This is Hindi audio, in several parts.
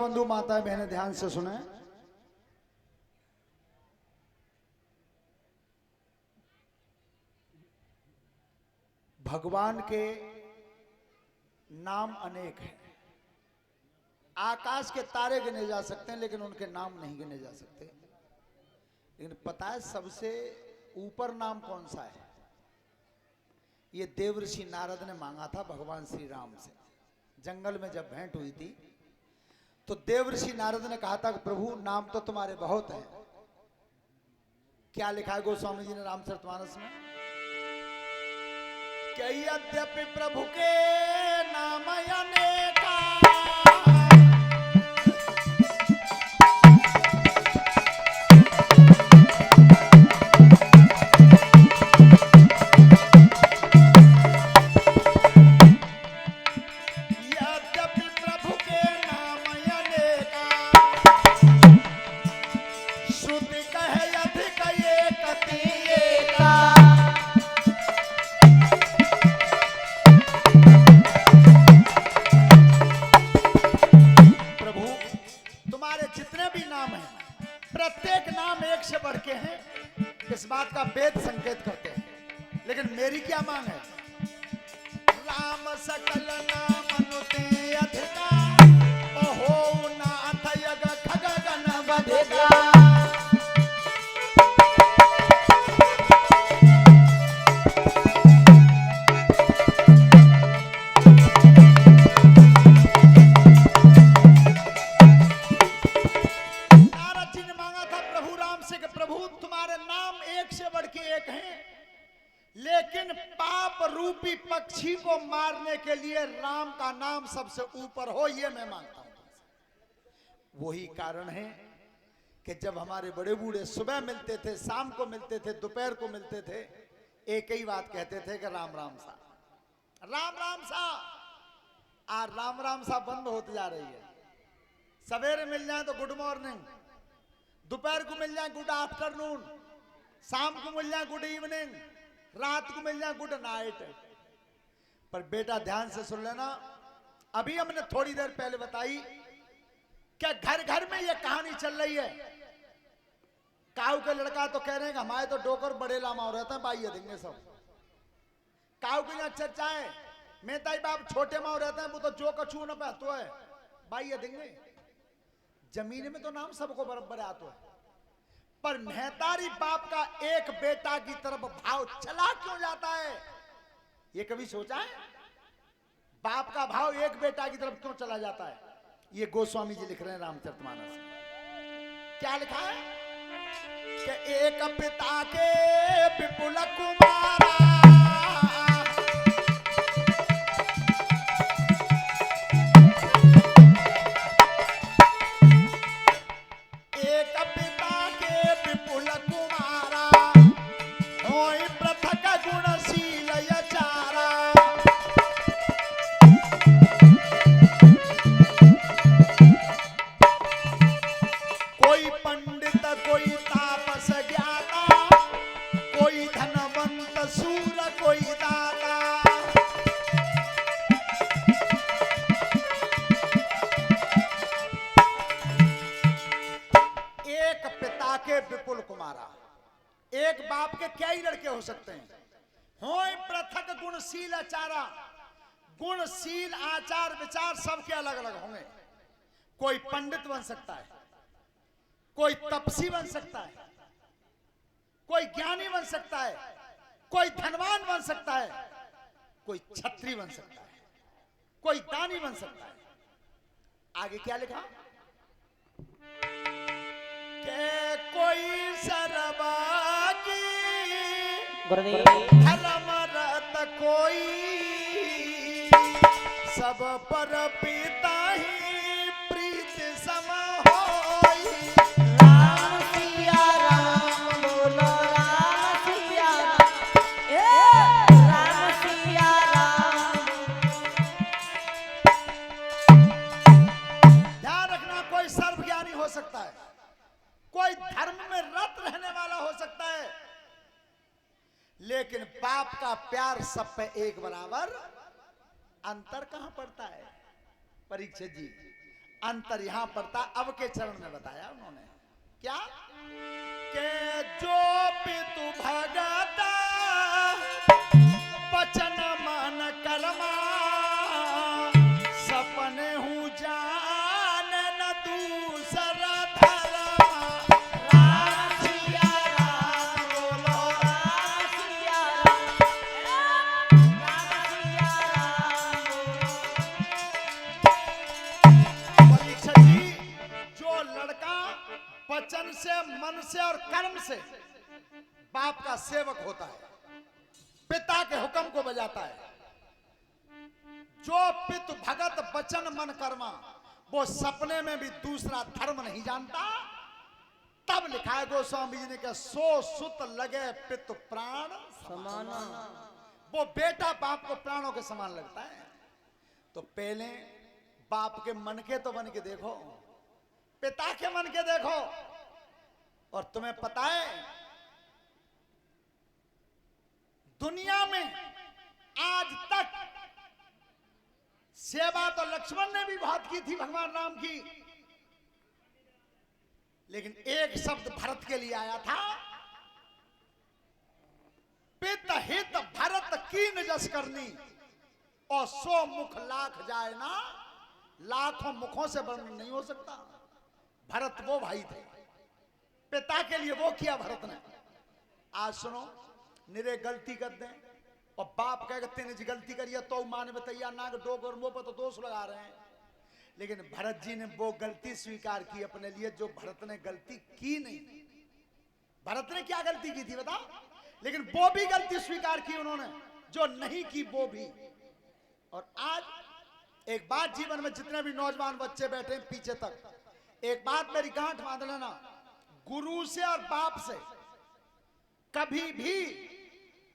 बंधु माता बहने ध्यान से सुने। भगवान के नाम अनेक हैं। आकाश के तारे गिने जा सकते हैं लेकिन उनके नाम नहीं गिने जा सकते। लेकिन पता है सबसे ऊपर नाम कौन सा है? ये देवर्षि नारद ने मांगा था भगवान श्री राम से। जंगल में जब भेंट हुई थी तो देवर्षि नारद ने कहा था कि प्रभु नाम तो तुम्हारे बहुत हैं। क्या लिखा है गोस्वामी जी ने रामचरितमानस में? कि यद्यपि प्रभु के नाम अनेका प्रत्येक नाम एक से बढ़ के हैं, इस बात का वेद संकेत करते हैं। लेकिन मेरी क्या मांग है? राम सकल नाम अनुते अधिका, ओहो नाथ यग खग गण बधिका। लेकिन पाप रूपी पक्षी को मारने के लिए राम का नाम सबसे ऊपर हो, यह मैं मानता हूं। वही कारण है कि जब हमारे बड़े बूढ़े सुबह मिलते थे, शाम को मिलते थे, दोपहर को मिलते थे, एक ही बात कहते थे कि राम राम सा, राम राम सा। आज राम राम सा बंद होती जा रही है। सवेरे मिल जाए तो गुड मॉर्निंग, दोपहर को मिल जाए गुड आफ्टरनून, शाम को मिल जाए गुड इवनिंग, रात को मिल जाए गुड नाइट। पर बेटा ध्यान से सुन लेना, अभी हमने थोड़ी देर पहले बताई क्या घर घर में ये कहानी चल रही है। काऊ के लड़का तो कह रहे हैं कि हमारे तो डोकर बड़े लामा रहते हैं, भाई ये देंगे सब। काऊ की यहाँ चर्चा है, मेहताई बाप छोटे माओ रहते हैं, वो तो जो कछू न पहतो है, भाई ये देंगे। जमीन में तो नाम सबको बराबर आते है, पर महतारी बाप का एक बेटा की तरफ भाव चला क्यों जाता है? ये कभी सोचा है? बाप का भाव एक बेटा की तरफ क्यों चला जाता है? ये गोस्वामी जी लिख रहे हैं रामचरितमानस में। क्या लिखा है कि एक पिता के विपुल कुमारा, विपुल कुमारा। एक बाप के क्या ही लड़के हो सकते हैं? होय पृथक गुणशील आचारा, गुणशील आचार विचार सबके अलग अलग होंगे। कोई पंडित बन सकता है, कोई तपसी बन सकता है, कोई ज्ञानी बन सकता है, कोई धनवान बन सकता है, कोई छत्री बन सकता है, कोई दानी बन सकता है। आगे क्या लिखा? के कोई सरबागी धर्म रत कोई, सब पर पिता ही प्रीत सम होई। राम सिया राम बोलो राम सिया राम, राम सिया राम। ध्यान रखना, कोई सर्वज्ञानी हो सकता है, कोई धर्म में रत रहने वाला हो सकता है, लेकिन बाप का प्यार सब पे एक बराबर। अंतर कहां पड़ता है? परीक्षित जी, अंतर यहां पड़ता, अब के चरण में बताया उन्होंने क्या के जो पितु भगता बचन मन कर्मा सपने हूँ जान न दूसरा धर्मा। राम सिया राम बोलो राम सिया राम, राम सिया राम बोलो। परीक्षा जी, जो लड़का वचन से मन से और कर्म से बाप का सेवक होता है, पिता के हुक्म को बजाता है, जो पितु भगत वचन मन कर्मा, वो सपने में भी दूसरा धर्म नहीं जानता। तब लिखा है गोस्वामी जी ने कहा सो सुत लगे पितु प्राण समाना। वो बेटा बाप को प्राणों के समान लगता है। तो पहले बाप के मन के तो बन के देखो, पिता के मन के देखो। और तुम्हें पता है दुनिया में आज तक सेवा तो लक्ष्मण ने भी बहुत की थी भगवान राम की, लेकिन एक शब्द भरत के लिए आया था, पित हित भरत कीन जस करनी, और 100 मुख लाख जाए ना, लाखों मुखों से वर्णन नहीं हो सकता। भरत वो भाई थे, पिता के लिए वो किया भरत ने। आज सुनो, निरे गलती कर दें और बाप कह तेने जी गलती करी है तो माने बताइया नाग डोग और मुंह पर तो दोष लगा रहे हैं। लेकिन भरत जी ने वो गलती स्वीकार की अपने लिए जो भरत ने गलती की नहीं। भरत ने क्या गलती की थी बताओ, लेकिन वो भी गलती स्वीकार की उन्होंने जो नहीं की वो भी। और आज एक बात जीवन में जितने भी नौजवान बच्चे बैठे हैं पीछे तक, एक बात मेरी गांठ बांध लेना, गुरु से और बाप से कभी भी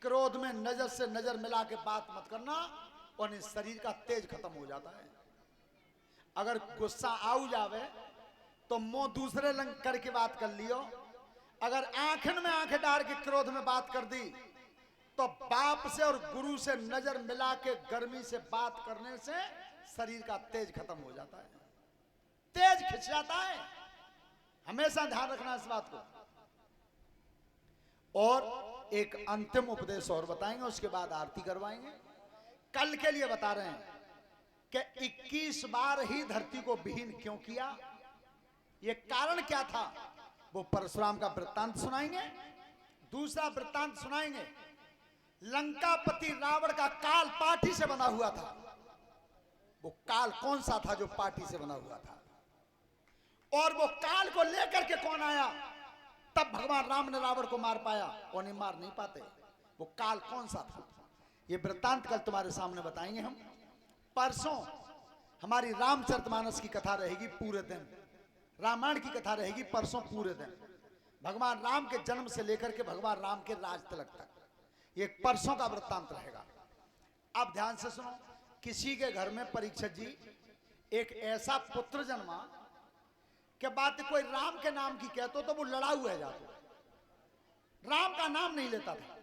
क्रोध में नजर से नजर मिला के बात मत करना, और शरीर का तेज खत्म हो जाता है। अगर गुस्सा आऊ जावे तो मुंह दूसरे रंग करके बात कर लियो। अगर आंखन में आंखें डाल के क्रोध में बात कर दी तो बाप से और गुरु से नजर मिला के गर्मी से बात करने से शरीर का तेज खत्म हो जाता है, तेज खिंच जाता है। हमेशा ध्यान रखना इस बात को। और एक अंतिम उपदेश और बताएंगे, उसके बाद आरती करवाएंगे। कल के लिए बता रहे हैं कि 21 बार ही धरती को विहीन क्यों किया, यह कारण क्या था, वो परशुराम का वृत्तांत सुनाएंगे। दूसरा वृत्तांत सुनाएंगे, लंकापति रावण का काल पाठी से बना हुआ था। वो काल कौन सा था जो पाठी से बना हुआ था, और वो काल को लेकर के कौन आया, तब भगवान राम ने रावण को मार पाया, और नहीं मार नहीं पाते। वो काल कौन सा था, ये वृत्तांत कल तुम्हारे सामने बताएंगे हम। परसों हमारी रामचरितमानस की कथा रहेगी पूरे दिन, रामायण की कथा रहेगी परसों पूरे दिन, भगवान राम के जन्म से लेकर के भगवान राम के राज तलक तक, ये परसों का वृत्तांत रहेगा। अब ध्यान से सुनो, किसी के घर में परीक्षित जी एक ऐसा पुत्र जन्मा कि बात कोई राम के नाम की कहते तो वो लड़ाऊ है जाते, राम का नाम नहीं लेता था।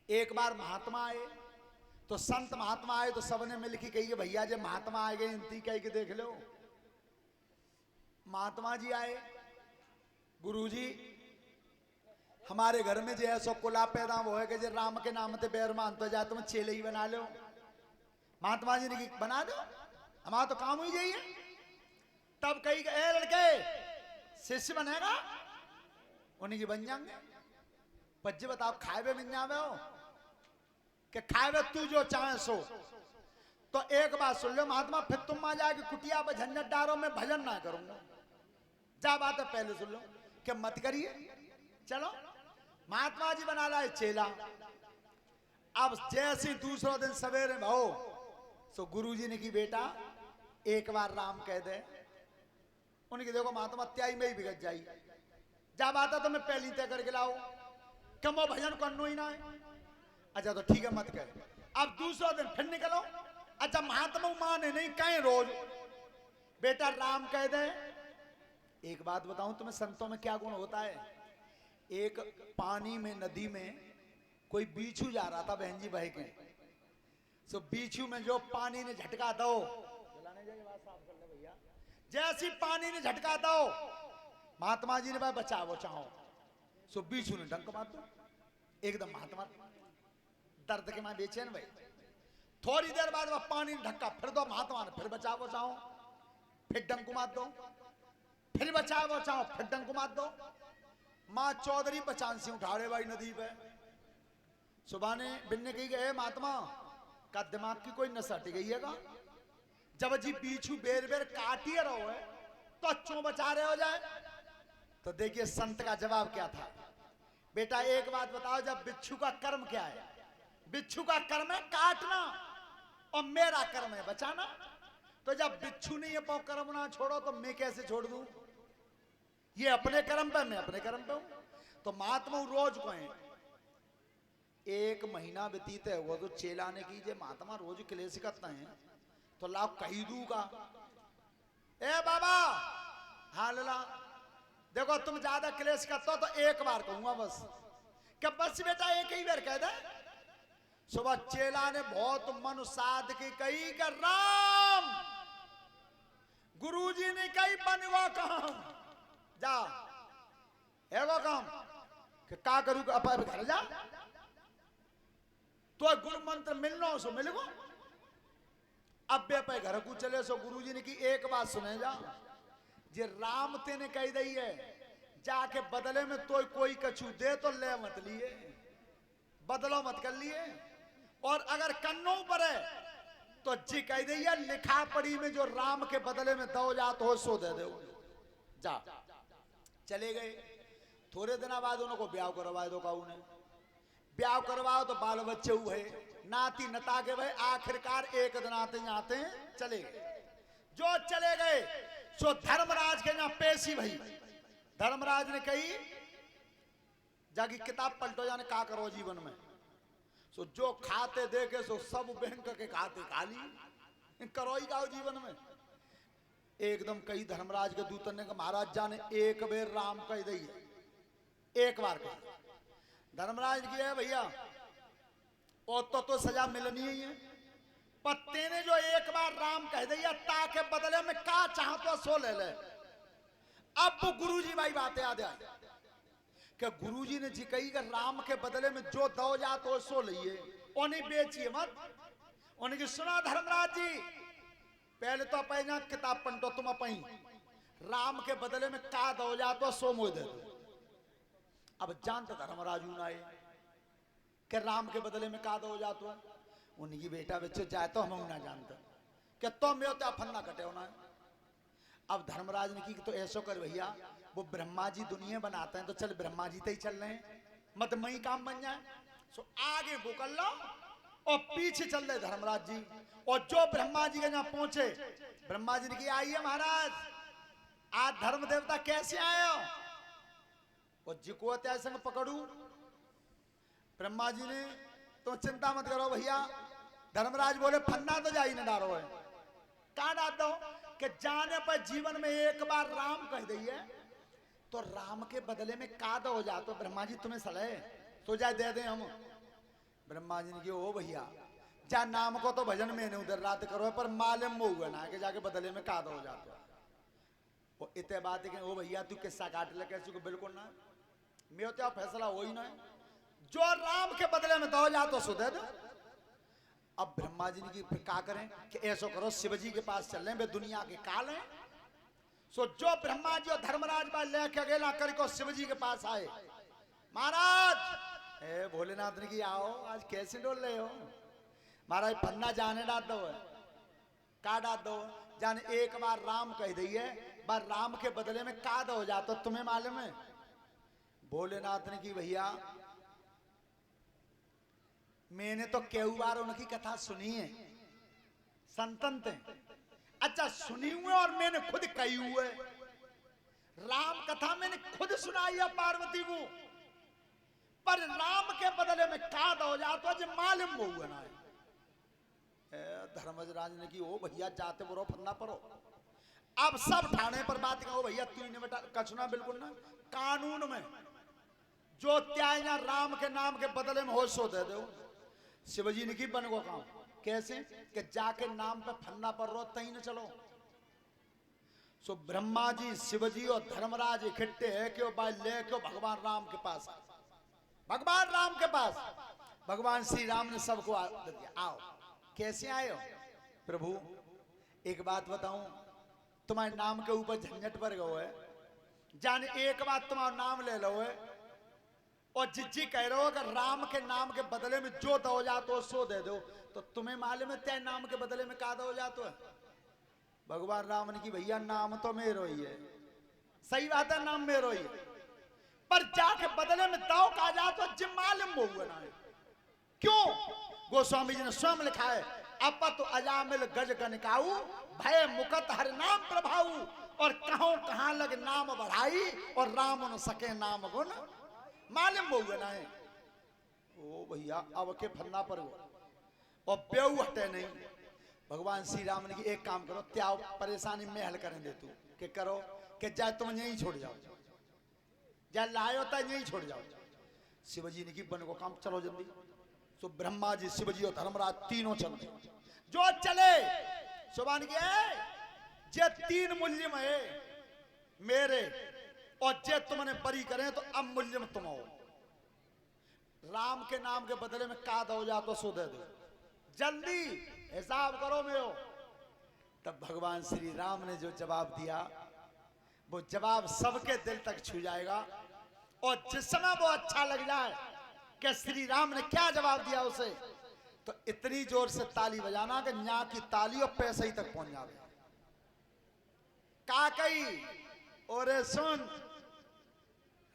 एक बार महात्मा आए तो संत महात्मा आए तो सबने मिल के कही भैया जी महात्मा आ गए, इंती कह के देख लो। महात्मा जी आए, गुरुजी हमारे घर में जो ऐसा कुला पैदा वो है कि जो राम के नाम से बैर मानते जाए तुम चेले ही बना लो। महात्मा जी ने की बना दो, हमारा तो काम ही जाइए। तब कही ए लड़के शिष्य बनेगा, उन्हीं की बन जाएंगे। बच्चे बताओ खाए हुए मिल जावे हो कि खाए हुए तू जो चाहे सो। तो एक बात सुन लो महात्मा, फिर तुम आ जाए कि कुटिया पर झंझट डारो, मैं भजन ना करूंगा। जा बात है पहले सुन लो कि मत करिए, चलो महात्मा जी बना लाए चेला। अब जैसे दूसरा दिन सवेरे भाओ सो गुरुजी ने की बेटा एक बार राम कह दे, उनकी देखो महात्मा त्याई में ही बिगड़ जाई। जा बात है तो मैं पहली तय करके लाओ कि वो भजन करनो ही ना है। अच्छा तो ठीक है मत कह। अब दूसरा दिन फिर निकलो, अच्छा महात्मा माने नहीं कहें रोज बेटा राम कह दे। एक बात बताऊं तुम्हें, संतों में क्या गुण होता है। एक पानी में नदी में कोई बीछू जा रहा था बहन जी बह के, सो बीछू में जो पानी ने झटका दो, बात साफ कर ले भैया, जैसी पानी ने झटका दो, महात्मा जी ने भाई बचाओ चाहो, सो बीचू ने डंक मार दो, एकदम महात्मा दर्द के मां बेचैन भाई। थोड़ी देर बाद वह पानी ने ढक्का फिर दो, महात्मा ने फिर बचाओ चाहो, फिर डंक मार दो, फिर बचाओ चाहो, फिर डंक मार दो। मां चौधरी बचान से उठाड़े भाई नदी पे। सुबह ने बिन्ने कही गए महात्मा का दिमाग की कोई नशा हट गई है का? जब जी बीछू बेर बेर काटिए रहो है तो अच्छों बचा रहे हो जाए। तो देखिए संत का जवाब क्या था, बेटा एक बात बताओ, जब बिच्छू का कर्म क्या है? बिच्छू का कर्म है काटना और मेरा कर्म है बचाना। तो जब बिच्छू ने ये पाओ कर्म ना छोड़ो तो मैं कैसे छोड़ दूं? ये अपने कर्म पे, मैं अपने कर्म पे हूं। तो महात्मा रोज को है, एक महीना व्यतीत है वो तो चेला ने कीजिए महात्मा रोज क्लेश करते हैं तो लाओ कही दूंगा। ए बाबा, हाँ लला, देखो तुम ज्यादा क्लेश करते हो तो एक बार कहूंगा बस, क्या बस बेटा एक ही बार कह दे। सुबह चेला ने बहुत मन साध की कही कर राम, गुरुजी ने कही बनवा काम जा, है वो काम कि का करूं अब घर जा, तो गुरु मंत्र मिलना सो मिल गो। अब पे घर को चले सो गुरुजी ने की एक बात सुने जा, जे राम तेने कह दी है जाके बदले में तो कोई कछु दे तो ले मत लिए, बदलो मत कर लिए, और अगर कन्नों पर है तो जी कह दी है लिखा पड़ी में जो राम के बदले में दो जात हो सो दे दो जा। चले गए। थोड़े दिन बाद उनको ब्याह करवा दो, काऊ ने ब्याह करवाओ तो बाल बच्चे हुए नाती नता के भाई, आखिरकार एक दिन आते आते चले गए। जो चले गए सो धर्मराज के यहाँ पेशी भाई। धर्मराज ने कही जाकी किताब पलटो जाने का करो जीवन में। सो जो खाते देखे सो सब बैंक के खाते खाली करो ही गाओ जीवन में। एकदम कही धर्मराज के दूतन ने कहा महाराज जाने एक बेर राम कह दी, एक बार कह। धर्मराज की है भैया और तो सजा मिलनी ही है, पत्ते ने जो एक बार राम कह दिया ताके बदले में का चाहतो सो ले ले। अब गुरुजी भाई बातें याद आई कि गुरुजी ने जी कही कि राम के बदले में जो दो जात हो सो लिए, उन्हें बेचिए मत। उन्हें की सुना धर्मराज जी, पहले तो अपना किताब पंटो तुम अपनी, राम के बदले में का दो जात हो सो मोह दे दो। अब जानते धर्मराजू ना आए कि राम के बदले में का दो जात हो। उनकी बेटा बच्चों जाए तो हम ना जानते कि तो मैं तो फन्ना कटे होना है। अब धर्मराज ने की तो ऐसो कर भैया, वो ब्रह्मा जी दुनिया बनाते हैं तो चल ब्रह्मा जी ही चल रहे हैं, मत मई काम बन जाए। सो आगे बुकल लो और पीछे चल रहे धर्मराज जी। और जो ब्रह्मा जी के यहाँ पहुंचे, ब्रह्मा जी ने की आइए महाराज आज धर्म देवता कैसे आए हो, और जिको संग पकड़ू। ब्रह्मा जी ने तो चिंता मत करो भैया। धर्मराज बोले फन्ना तो जा ही न डारो है, कहा डाल दो कि जाने पर जीवन में एक बार राम कह दिए तो राम के बदले में काद हो जा। तो ब्रह्मा जी तुम्हें सलाह तो जा दे दें हम। ब्रह्मा जी ने कहा ओ भैया जा नाम को तो भजन में नहीं उधर रात करो पर मालूम वो हुआ ना कि जाके बदले में काद हो जाता। वो इतने बात है ओ भैया तू किस्सा काट ले कैसे को, बिल्कुल ना मैं तो फैसला हो ही ना है, जो राम के बदले में दो जा तो सुधे दो। अब ब्रह्मा जी ने फिर क्या करें कि ऐसा करो शिव जी के पास चल रहे वे दुनिया के काल हैं। सो जो ब्रह्मा जी और धर्मराज भाई लेके अकेला करके शिव जी के पास आए, महाराज ए भोलेनाथ ने की आओ आज कैसे डोल रहे हो महाराज, फन्ना जाने डाल दो का डाल दो जाने एक बार राम कह दिए बार राम के बदले में काद हो जाता तुम्हें मालूम है। भोलेनाथ ने की भैया मैंने तो कई बार उनकी कथा सुनी है, संतन थे अच्छा सुनी हुए और मैंने खुद कही हुए। राम कथा मैंने खुद सुनाई है पार्वती को, पर राम के बदले में काद हो जाता जो मालूम वो हुआ ना है। धर्मराज ने की ओ भैया जाते बोलो फन्ना परो। अब सब ठाणे पर बात कहो भैया तू ने बेटा कछुना बिल्कुल ना, कानून में जो त्याग राम के नाम के बदले में हो सो दे दो। शिवजी ने की बन को काम कैसे कि जाके नाम पे फन्ना पर रो तही न चलो। सो ब्रह्मा जी, शिव जी और धर्मराज इकट्ठे है क्यों भाई, ले क्यों भगवान राम के पास आए। भगवान राम के पास भगवान श्री राम ने सबको आदर दिया, आओ। कैसे आए हो प्रभु? एक बात बताऊं, तुम्हारे नाम के ऊपर झंझट पर गो है, जाने एक बात तुम्हारा नाम ले लो है, और जिज्जी कह रहे हो कि राम के नाम के बदले में जो दो जातो सो दे दो, तो तुम्हें मालूम है तेरे नाम के बदले में का दो जातो है? भगवान राम ने की भैया नाम तो मेरो ही है, सही बात है नाम मेरो ही है, पर जाके बदले में दाव का जातो जिम मालूम होगा ना। क्यों? गोस्वामी जी ने स्वयं लिखा है, अपत अजामिल गज गनकाऊ, भय मुकत हर नाम प्रभाऊ, और कहां लग नाम बढ़ाई, और राम न सके नाम गुण मालूम होगा ना। ओ भैया अब के फन्ना पर हो और बेऊ हटे नहीं। भगवान श्री राम ने की एक काम करो, त्याग परेशानी में हल करें दे तू के करो कि जाए तुम यहीं छोड़ जाओ, जाए लाए होता है यहीं छोड़ जाओ। शिवजी ने की बन को काम, चलो जल्दी। तो ब्रह्मा जी, शिव जी और धर्मराज तीनों चल गए। जो चले सुबान के जे तीन मुल्जिम है मेरे, और जे तुमने बरी करें तो अब मुल्जिम तुम हो। राम के नाम के बदले में का दो जा तो सो दे दो, जल्दी हिसाब करो में हो। तब भगवान श्री राम ने जो जवाब दिया, वो जवाब सबके दिल तक छू जाएगा, और जिस समय वो अच्छा लग जाए कि श्री राम ने क्या जवाब दिया उसे, तो इतनी जोर से ताली बजाना कि न्या की ताली और पैसे ही तक पहुंच जाए। का कही और सुन,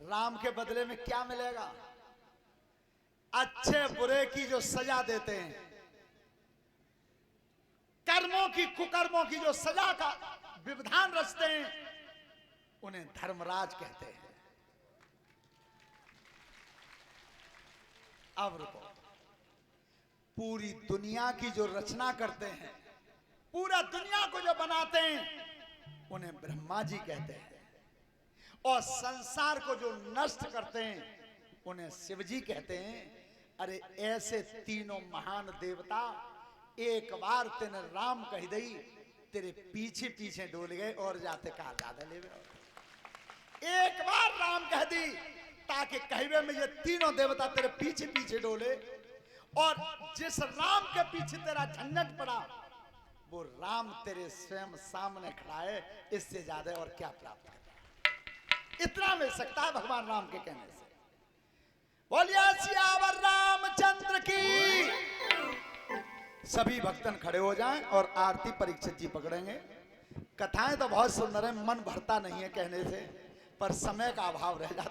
राम के बदले में क्या मिलेगा? अच्छे बुरे की जो सजा देते हैं, कर्मों की कुकर्मों की जो सजा का विधान रचते हैं, उन्हें धर्मराज कहते हैं। अब रुको, पूरी दुनिया की जो रचना करते हैं, पूरा दुनिया को जो बनाते हैं, उन्हें ब्रह्मा जी कहते हैं, और संसार को जो नष्ट करते हैं उन्हें शिव जी कहते हैं। अरे ऐसे तीनों महान देवता एक बार तेने राम कह दई, तेरे पीछे पीछे डोल गए और जाते कहा ज्यादा ले। एक बार राम कह दी ताकि कहवे में ये तीनों देवता तेरे पीछे पीछे डोले, और जिस राम के पीछे तेरा झंझट पड़ा वो राम तेरे स्वयं सामने खड़ा है, इससे ज्यादा और क्या प्राप्त करना। इतना मिल सकता है भगवान राम के कहने से। बोलिए सियावर रामचंद्र की। सभी भक्तन खड़े हो जाएं और आरती परीक्षित जी पकड़ेंगे। कथाएं तो बहुत सुंदर है, मन भरता नहीं है कहने से, पर समय का अभाव रह जाता।